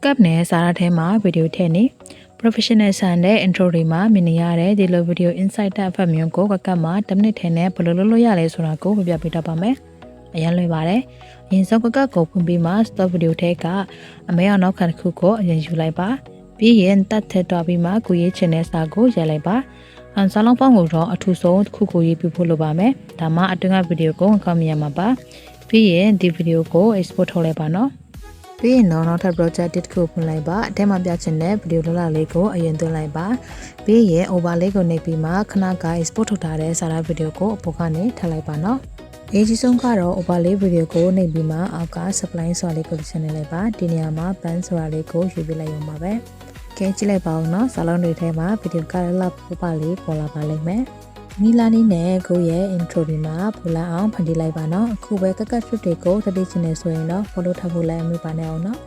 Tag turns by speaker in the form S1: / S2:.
S1: ကပ်နဲ့စာရထဲမှာဗီဒီယိုထည့်နေ professional ဆန်တဲ့ intro တွေမှာမြင်နေရတဲ့ဒီလို video insight အဖတ်မျိုးကိုကပ်မှာ10မိနစ်ထဲနဲ့ဘယ်လိုလုပ်လို့ရလဲဆိုတာကိုပြပြပေးတော့ပါမယ်။အရင်လွယ်ပါတယ်။အရင်ဆုံးကပ်ကိုဖွင့်ပြီးမှ stop video ထဲကအမဲအောင်နောက်ခံတစ်ခုကိုအရင်ယူလိုက်ပါ။ပြီးရင်တတ်ထည့်တော့ပြီးမှကိုရေးချင်တဲ့စာကိုရိုက်လိုက်ပါ။စာလုံးပေါင်းကိုတော့အထူးဆုံးတစ်ခုကိုရေးပြဖို့လိုပါမယ်။ဒါမှအတွင်းကဗီဒီယိုကိုကောက်မြင်ရမှာပါ။ပြီးရင်ဒီဗီဒီယိုကို export ထုတ်လိုက်ပါနော်။ပြီးရင်နောက်ထပ် project တစ်ခုဖွင့်လိုက်ပါအထက်မှာပြချင်တဲ့ဗီဒီယိုလောလာလေးကိုအရင်သွင်းလိုက်ပါပြီးရင် over လေးကိုနှိပ်ပြီးမှခဏက export ထုတ်ထားတဲ့စာရဗီဒီယိုကိုအပေါ်ကနေထည့်လိုက်ပါနော်အရေးကြီးဆုံးကတော့ over လေးဗီဒီယိုကိုနှိပ်ပြီးမှအောက်က supply ဆိုတာလေးကိုတစ်ချက်နှိပ်လိုက်ပါဒီနေရာမှာ band ဆိုတာလေးကိုယူပြလိုက်ရုံပါပဲကဲကြည့်လိုက်ပါဦးနော်စာလုံးတွေထဲမှာဗီဒီယိုကလည်းပပလေးပေါ်လာပါလိမ့်မယ်နီလာနီနဲ့ကိုရဲ့ intro ဒီမှာပို့လာအောင်ဖန်တီးလိုက်ပါနော်အခုပဲကကတ် script တွေကိုတတိချင်နေဆိုရင်တော့ follow ထားဖို့လည်းအမှုပါနေအောင်နော်